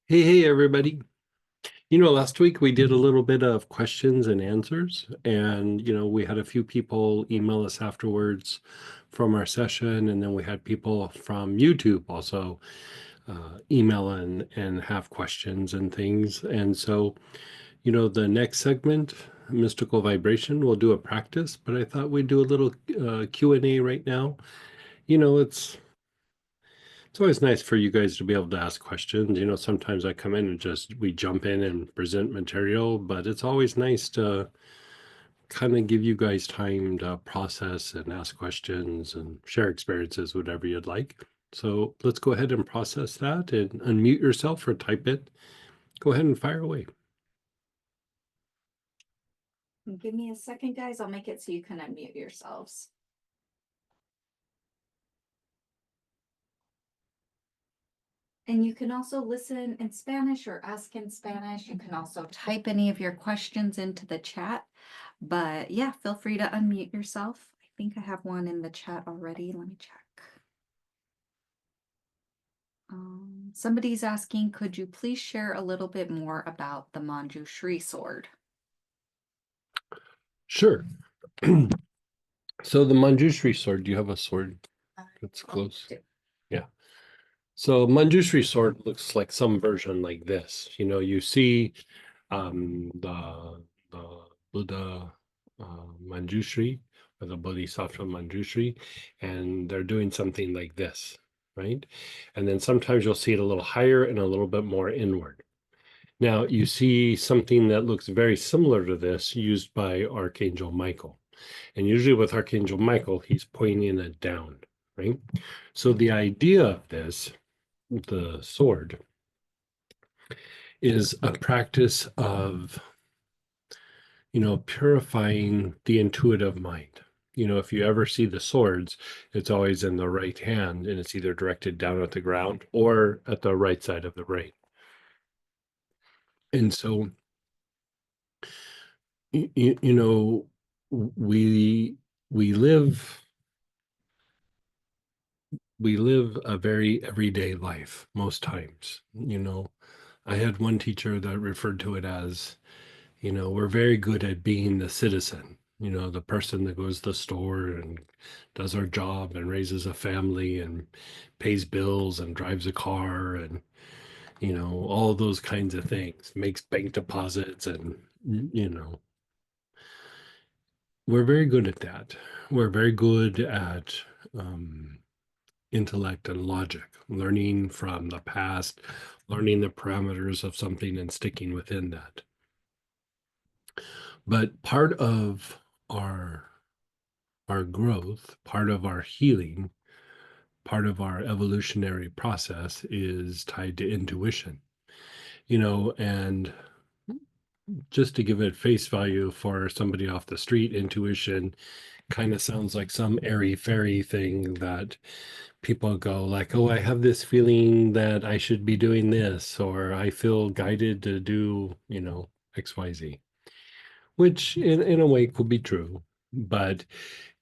Hey, everybody. Last week we did a little bit of questions and answers, and, we had a few people email us afterwards from our session, and then we had people from YouTube also email and have questions and things. And so, the next segment, Mystical Vibration, we'll do a practice, but I thought we'd do a little Q&A right now. It's always nice for you guys to be able to ask questions. Sometimes I come in and just we jump in and present material, but it's always nice to kind of give you guys time to process and ask questions and share experiences, whatever you'd like. So let's go ahead and process that and unmute yourself or type it. Go ahead and fire away. Give me a second, guys. I'll make it so you can unmute yourselves. And you can also listen in Spanish or ask in Spanish. You can also type any of your questions into the chat. But yeah, feel free to unmute yourself. I think I have one in the chat already. Let me check. Somebody's asking, could you please share a little bit more about the Manjushri sword? Sure. So the Manjushri sword, do you have a sword that's close? Yeah. So Manjushri sword looks like some version like this. You see the Buddha Manjushri or the Bodhisattva Manjushri, and they're doing something like this, right? And then sometimes you'll see it a little higher and a little bit more inward. Now you see something that looks very similar to this used by Archangel Michael. And usually with Archangel Michael, he's pointing it down, right? So the idea of this, the sword, is a practice of purifying the intuitive mind. If you ever see the swords, it's always in the right hand and it's either directed down at the ground or at the right side of the brain. And so, you know, we live a very everyday life most times. I had one teacher that referred to it as, we're very good at being the citizen, the person that goes to the store and does our job and raises a family and pays bills and drives a car and, all of those kinds of things, makes bank deposits and, we're very good at that. We're very good at intellect and logic, learning from the past, learning the parameters of something and sticking within that. But part of our growth, part of our healing, part of our evolutionary process is tied to intuition. And just to give it face value for somebody off the street, intuition kind of sounds like some airy fairy thing that people go like, oh, I have this feeling that I should be doing this, or I feel guided to do, XYZ, which in a way could be true. But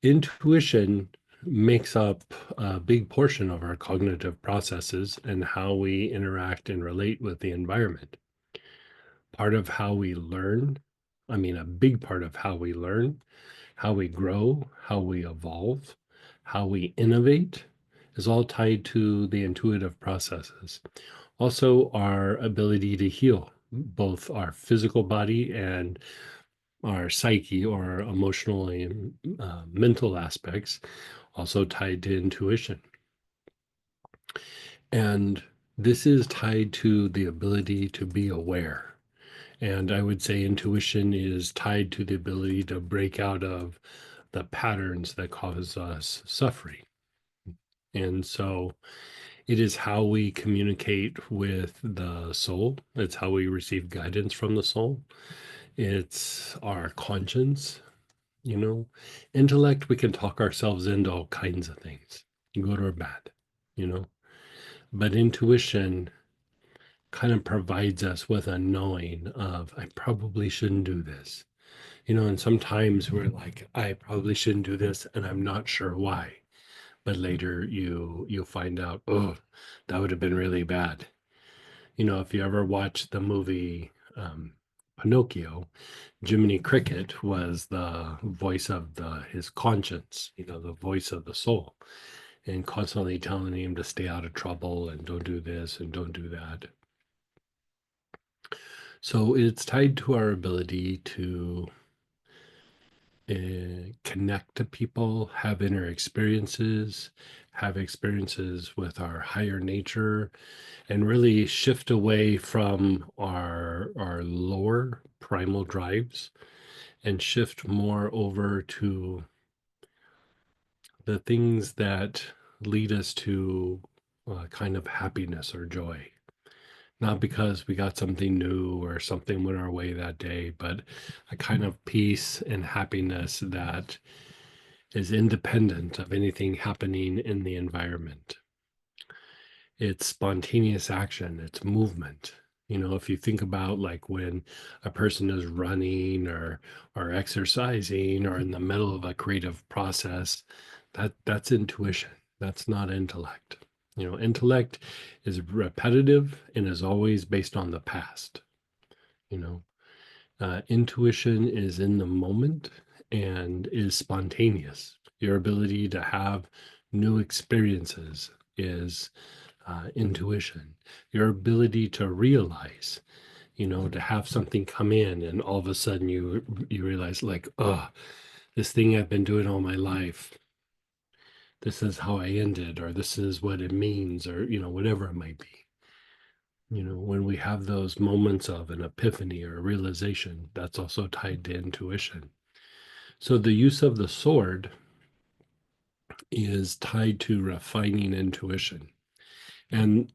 intuition makes up a big portion of our cognitive processes and how we interact and relate with the environment. Part of how we learn, I mean, a big part of how we learn, how we grow, how we evolve, how we innovate is all tied to the intuitive processes. Also, our ability to heal both our physical body and our psyche or emotional and mental aspects, also tied to intuition. And this is tied to the ability to be aware. And I would say intuition is tied to the ability to break out of the patterns that cause us suffering. And so it is how we communicate with the soul. It's how we receive guidance from the soul. It's our conscience. Intellect, we can talk ourselves into all kinds of things, good or bad, you know. But intuition kind of provides us with a knowing of, I probably shouldn't do this. And sometimes we're like, I probably shouldn't do this, and I'm not sure why. But later you'll find out, oh, that would have been really bad. If you ever watch the movie Pinocchio, Jiminy Cricket was the voice of his conscience, the voice of the soul, and constantly telling him to stay out of trouble and don't do this and don't do that. So it's tied to our ability to connect to people, have inner experiences, have experiences with our higher nature, and really shift away from our lower primal drives and shift more over to the things that lead us to kind of happiness or joy. Not because we got something new or something went our way that day, but a kind of peace and happiness that is independent of anything happening in the environment. It's spontaneous action, it's movement. If you think about like when a person is running or exercising or in the middle of a creative process, that's intuition. That's not intellect. Intellect is repetitive and is always based on the past. You know, Intuition is in the moment and is spontaneous. Your ability to have new experiences is intuition. Your ability to realize, to have something come in and all of a sudden you realize like, oh, this thing I've been doing all my life, this is how I ended, or this is what it means, or whatever it might be. When we have those moments of an epiphany or a realization, that's also tied to intuition. So the use of the sword is tied to refining intuition. And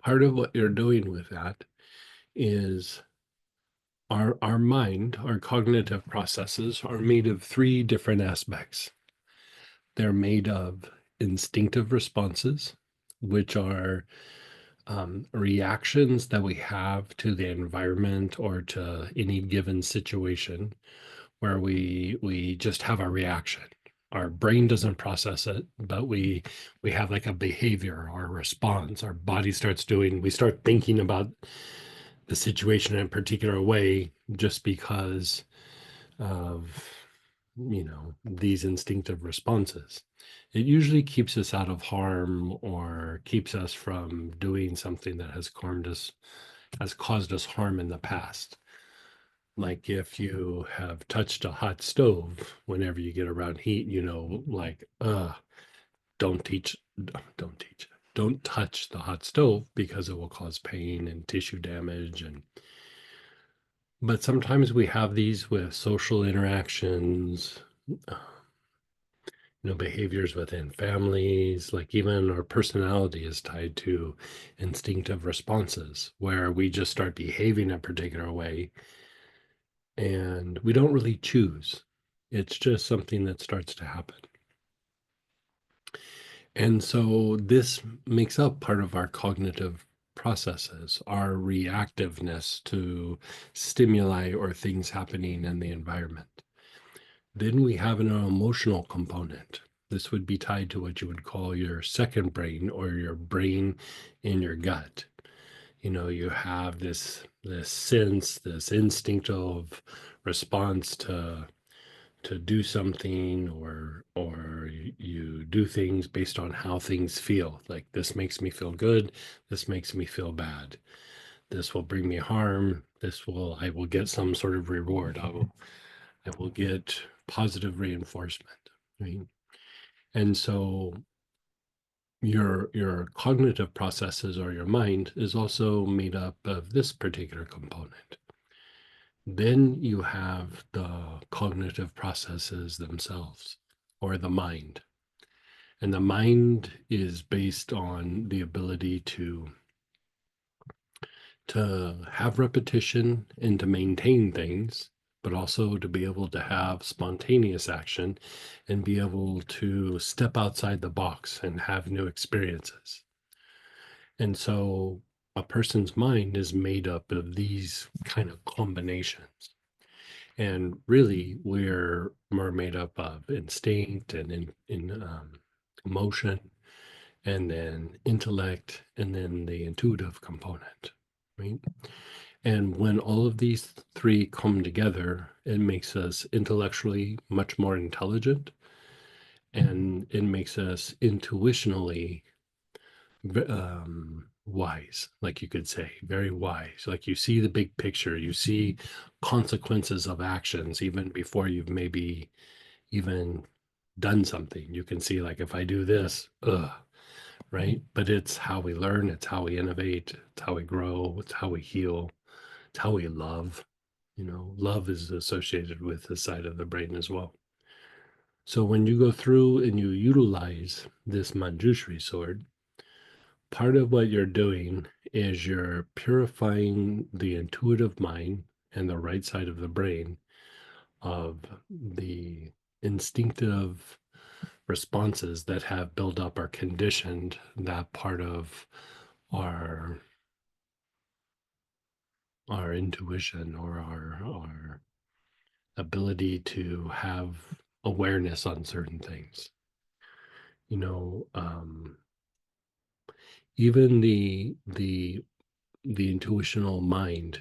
part of what you're doing with that is our mind, our cognitive processes are made of three different aspects. They're made of instinctive responses, which are reactions that we have to the environment or to any given situation where we just have a reaction. Our brain doesn't process it, but we have like a behavior or a response. Our body starts doing, we start thinking about the situation in a particular way just because of these instinctive responses. It usually keeps us out of harm or keeps us from doing something that has caused us harm in the past. Like if you have touched a hot stove, whenever you get around heat, like, don't teach, don't teach, don't touch the hot stove because it will cause pain and tissue damage. But sometimes we have these with social interactions, uh, behaviors within families, like even our personality is tied to instinctive responses where we just start behaving a particular way and we don't really choose. It's just something that starts to happen. And so this makes up part of our cognitive processes, our reactiveness to stimuli or things happening in the environment. Then we have an emotional component. This would be tied to what you would call your second brain or your brain in your gut. You have this sense, this instinctive response to do something or you do things based on how things feel. Like this makes me feel good, this makes me feel bad. This will bring me harm. I will get some sort of reward. I will get positive reinforcement. Right? And so your cognitive processes or your mind is also made up of this particular component. Then you have the cognitive processes themselves or the mind. And the mind is based on the ability to have repetition and to maintain things, but also to be able to have spontaneous action and be able to step outside the box and have new experiences. And so a person's mind is made up of these kind of combinations. And really, we're made up of instinct and emotion and then intellect, and then the intuitive component, right? And when all of these three come together, it makes us intellectually much more intelligent, and it makes us intuitionally wise, like you could say, very wise. Like you see the big picture, you see consequences of actions even before you've maybe even done something. You can see, like, if I do this, right? But it's how we learn, it's how we innovate, it's how we grow, it's how we heal, it's how we love. Love is associated with this side of the brain as well. So when you go through and you utilize this Manjushri sword, part of what you're doing is you're purifying the intuitive mind and the right side of the brain of the instinctive responses that have built up or conditioned that part of our our intuition, or our ability to have awareness on certain things. you know um Even the intuitional mind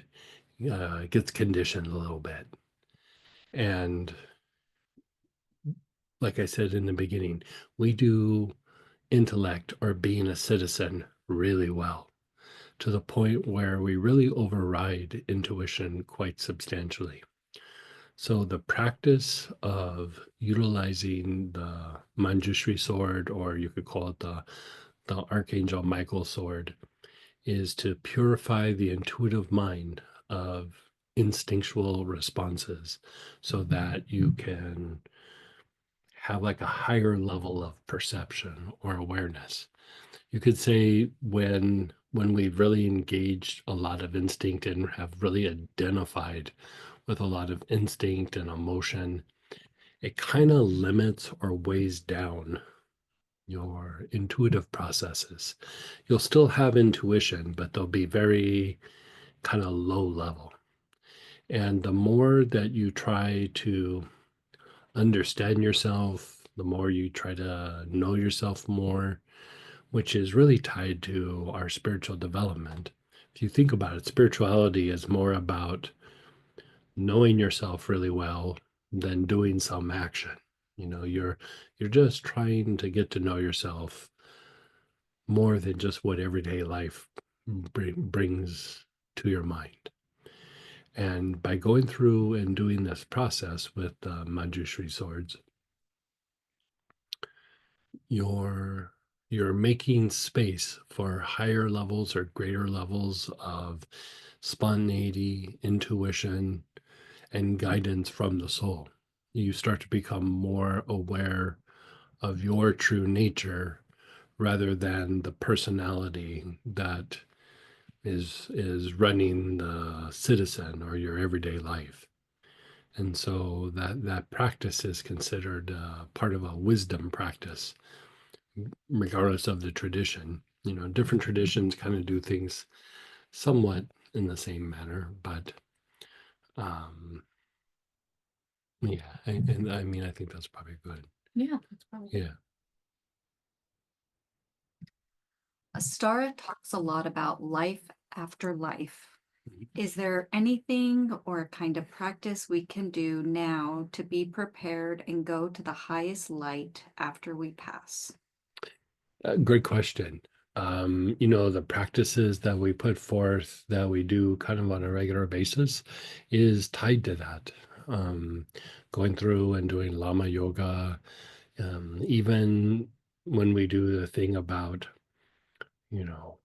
gets conditioned a little bit. And like I said in the beginning, we do intellect or being a citizen really well, to the point where we really override intuition quite substantially. So the practice of utilizing the Manjushri sword, or you could call it the Archangel Michael sword, is to purify the intuitive mind of instinctual responses, so that you can have like a higher level of perception or awareness. You could say when we've really engaged a lot of instinct and have really identified with a lot of instinct and emotion, it kind of limits or weighs down your intuitive processes. You'll still have intuition, but they'll be very kind of low level. And the more that you try to understand yourself, the more you try to know yourself more, which is really tied to our spiritual development. If you think about it, spirituality is more about knowing yourself really well than doing some action. You're just trying to get to know yourself more than just what everyday life brings to your mind. And by going through and doing this process with Manjushri swords, you're you're making space for higher levels or greater levels of spontaneity, intuition, and guidance from the soul. You start to become more aware of your true nature, rather than the personality that is running the citizen or your everyday life. And so that practice is considered part of a wisdom practice, regardless of the tradition. Different traditions kind of do things somewhat in the same manner, but um, yeah, and I mean, I think that's probably good. Yeah, that's probably. Yeah. Astara talks a lot about life after life. Mhm. Is there anything or a kind of practice we can do now to be prepared and go to the highest light after we pass? Great question. The practices that we put forth, that we do kind of on a regular basis, is tied to that. Um, Going through and doing Lama yoga, even when we do the thing about, you know,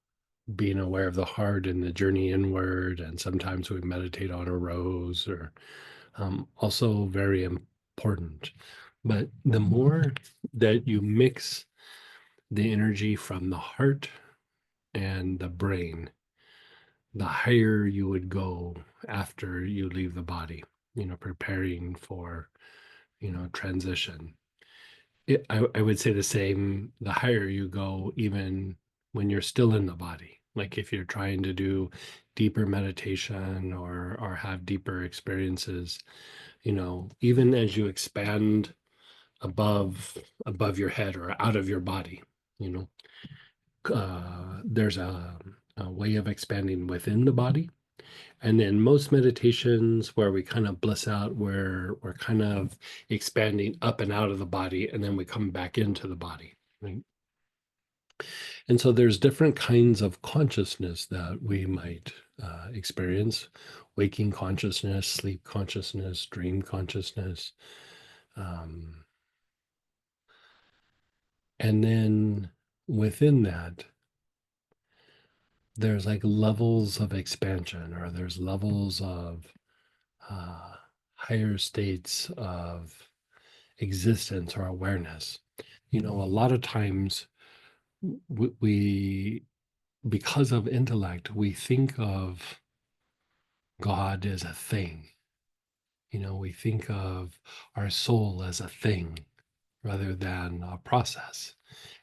being aware of the heart and the journey inward, and sometimes we meditate on a rose, or also very important. But the more that you mix the energy from the heart and the brain, the higher you would go after you leave the body, preparing for, transition. I would say the same, the higher you go, even when you're still in the body. Like if you're trying to do deeper meditation, or have deeper experiences, even as you expand above your head or out of your body, you know, there's a way of expanding within the body. And in most meditations where we kind of bliss out, where we're kind of expanding up and out of the body, and then we come back into the body, right? And so there's different kinds of consciousness that we might experience: waking consciousness, sleep consciousness, dream consciousness. Um, and then within that, there's like levels of expansion, or there's levels of uh, higher states of existence or awareness. You know, a lot of times we because of intellect, we think of God as a thing. You know, we think of our soul as a thing rather than a process.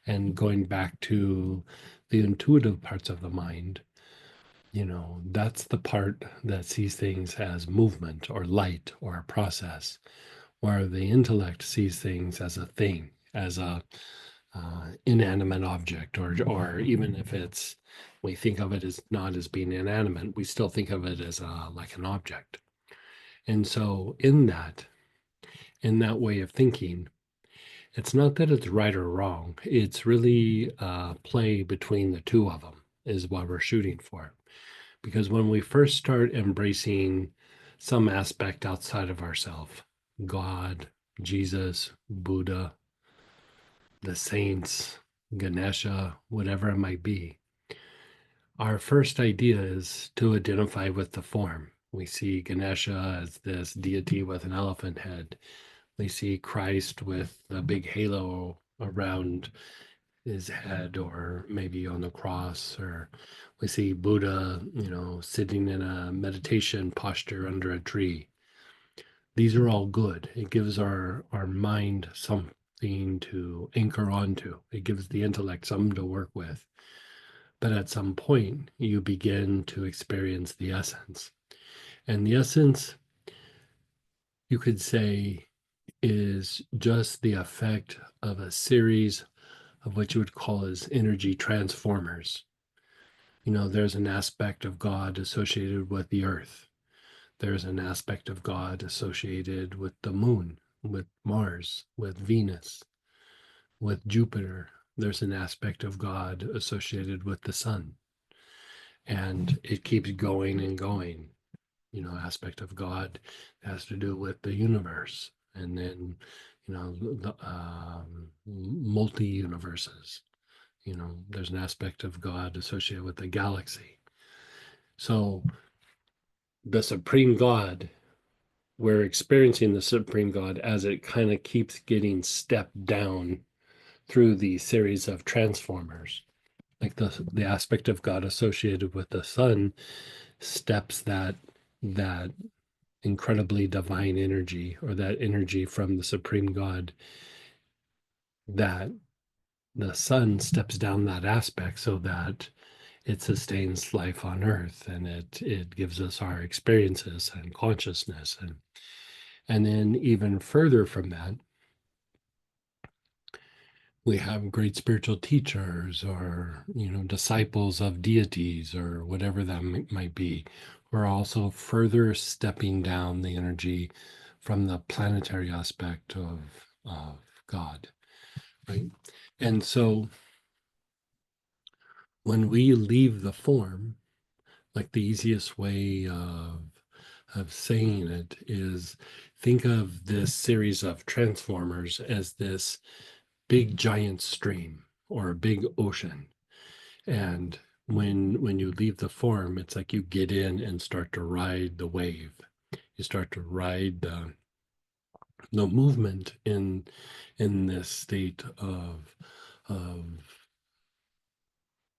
And going back to the intuitive parts of the mind, you know, that's the part that sees things as movement or light or a process, where the intellect sees things as a thing, as a inanimate object, or even if it's, we think of it as not as being inanimate, we still think of it as like an object. And so in that way of thinking, it's not that it's right or wrong. It's really play between the two of them is what we're shooting for. Because when we first start embracing some aspect outside of ourselves, God, Jesus, Buddha, the saints, Ganesha, whatever it might be, our first idea is to identify with the form. We see Ganesha as this deity with an elephant head. We see Christ with a big halo around his head, or maybe on the cross, or we see Buddha, you know, sitting in a meditation posture under a tree. These are all good. It gives our mind something to anchor onto. It gives the intellect something to work with. But at some point, you begin to experience the essence. And the essence, you could say, is just the effect of a series of what you would call as energy transformers. You know, there's an aspect of God associated with the earth. There's an aspect of God associated with the moon, with Mars, with Venus, with Jupiter. There's an aspect of God associated with the sun. And it keeps going and going. You know, aspect of God has to do with the universe. And then, you know, the multi universes. You know, there's an aspect of God associated with the galaxy. So the supreme God, we're experiencing the supreme God as it kind of keeps getting stepped down through the series of transformers. Like the aspect of God associated with the sun steps that incredibly divine energy, or that energy from the supreme God, that the sun steps down that aspect so that it sustains life on earth, and it gives us our experiences and consciousness. And then even further from that, we have great spiritual teachers, or, you know, disciples of deities, or whatever that might be. We're also further stepping down the energy from the planetary aspect of God, right? And so when we leave the form, like the easiest way of saying it is, think of this series of transformers as this big giant stream or a big ocean. And when you leave the form, it's like you get in and start to ride the wave. You start to ride the movement in this state of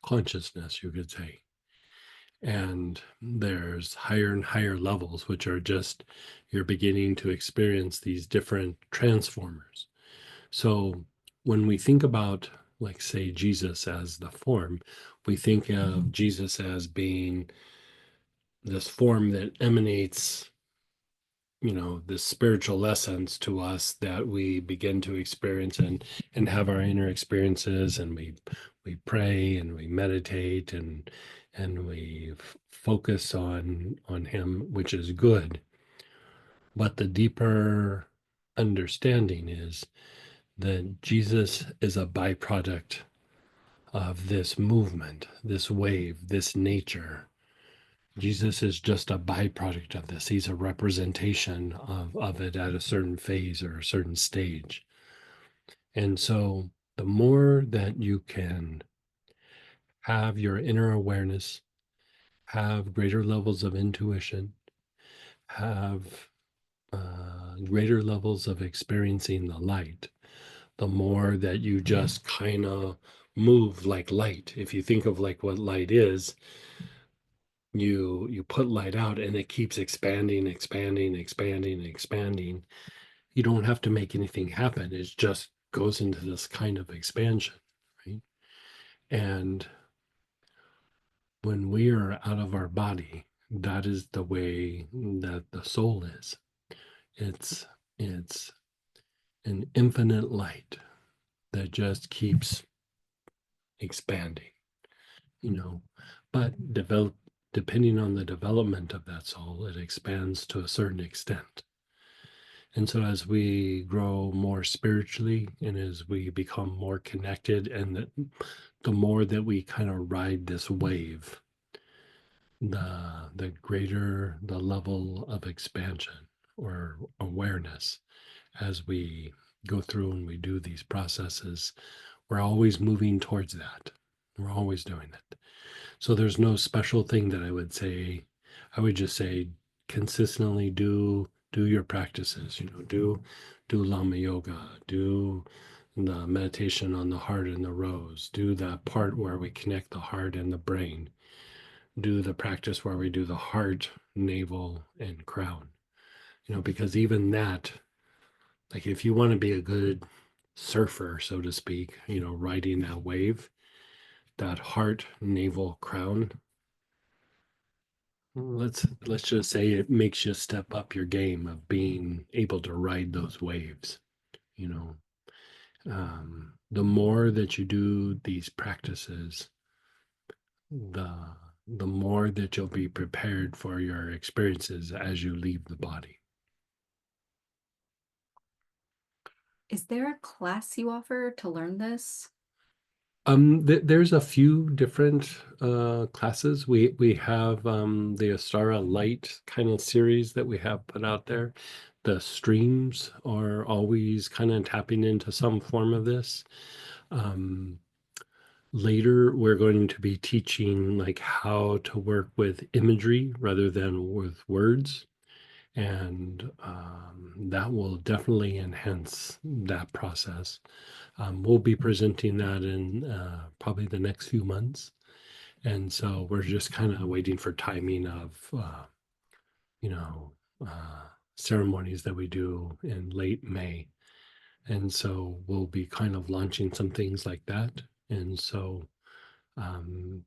consciousness, you could say. And there's higher and higher levels, which are just you're beginning to experience these different transformers. So when we think about, like, say, Jesus as the form, we think of Jesus as being this form that emanates this spiritual lessons to us that we begin to experience and have our inner experiences, and we pray and we meditate and we focus on him, which is good. But the deeper understanding is that Jesus is a byproduct of this movement, this wave, this nature. Jesus is just a byproduct of this. He's a representation of it at a certain phase or a certain stage. And so the more that you can have your inner awareness, have greater levels of intuition, have greater levels of experiencing the light, the more that you just kind of move like light. If you think of like what light is, you put light out and it keeps expanding, expanding, expanding, expanding. You don't have to make anything happen. It just goes into this kind of expansion, right? And when we are out of our body, that is the way that the soul is. It's an infinite light that just keeps expanding, you know. But depending on the development of that soul, it expands to a certain extent. And so as we grow more spiritually and as we become more connected, and the more that we kind of ride this wave, the greater the level of expansion or awareness as we go through and we do these processes. We're always moving towards that. We're always doing it. So there's no special thing that I would say. I would just say consistently do your practices, do Lama yoga, do the meditation on the heart and the rose, do that part where we connect the heart and the brain, do the practice where we do the heart, navel, and crown. Because even that, like if you want to be a good surfer, so to speak, riding that wave, that heart, navel, crown, let's just say it makes you step up your game of being able to ride those waves. You know, the more that you do these practices, the the more that you'll be prepared for your experiences as you leave the body. Is there a class you offer to learn this? There's a few different classes. We have the Astara Light kind of series that we have put out there. The streams are always kind of tapping into some form of this. Um, Later, we're going to be teaching like how to work with imagery rather than with words, and that will definitely enhance that process. We'll be presenting that in probably the next few months. And so we're just kind of waiting for timing of, you know, ceremonies that we do in late May. And so we'll be kind of launching some things like that. And so um,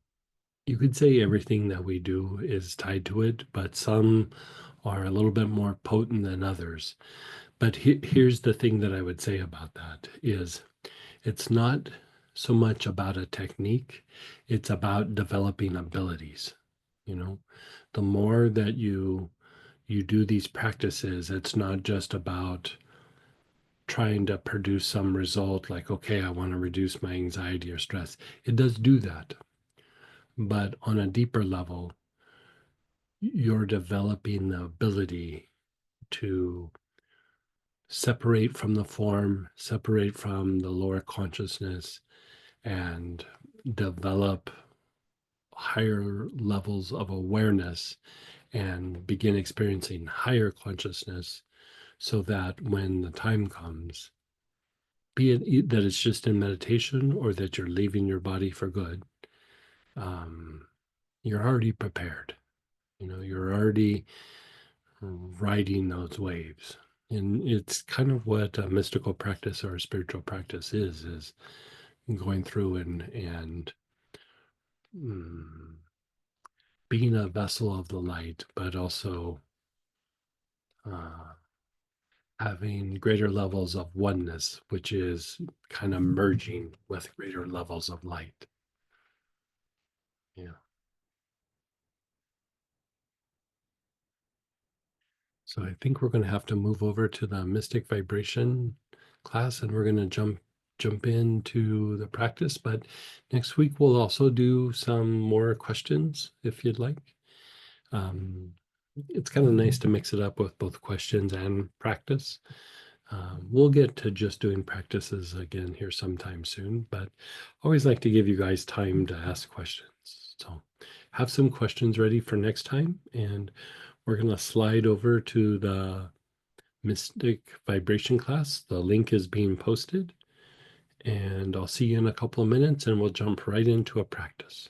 you could say everything that we do is tied to it, but some are a little bit more potent than others. But here's the thing that I would say about that is it's not so much about a technique, it's about developing abilities. You know, the more that you do these practices, it's not just about trying to produce some result like, okay, I want to reduce my anxiety or stress. It does do that. But on a deeper level, you're developing the ability to separate from the form, separate from the lower consciousness, and develop higher levels of awareness and begin experiencing higher consciousness so that when the time comes, be it that it's just in meditation or that you're leaving your body for good, um, you're already prepared. You're already riding those waves. And it's kind of what a mystical practice or a spiritual practice is going through and mm, being a vessel of the light, but also uh, having greater levels of oneness, which is kind of merging with greater levels of light. Yeah. So I think we're going to have to move over to the Mystic Vibration class, and we're going to jump into the practice. But next week we'll also do some more questions if you'd like. It's kind of nice to mix it up with both questions and practice. We'll get to just doing practices again here sometime soon, but always like to give you guys time to ask questions. So have some questions ready for next time, and we're going to slide over to the Mystic Vibration class. The link is being posted, and I'll see you in a couple of minutes, and we'll jump right into a practice.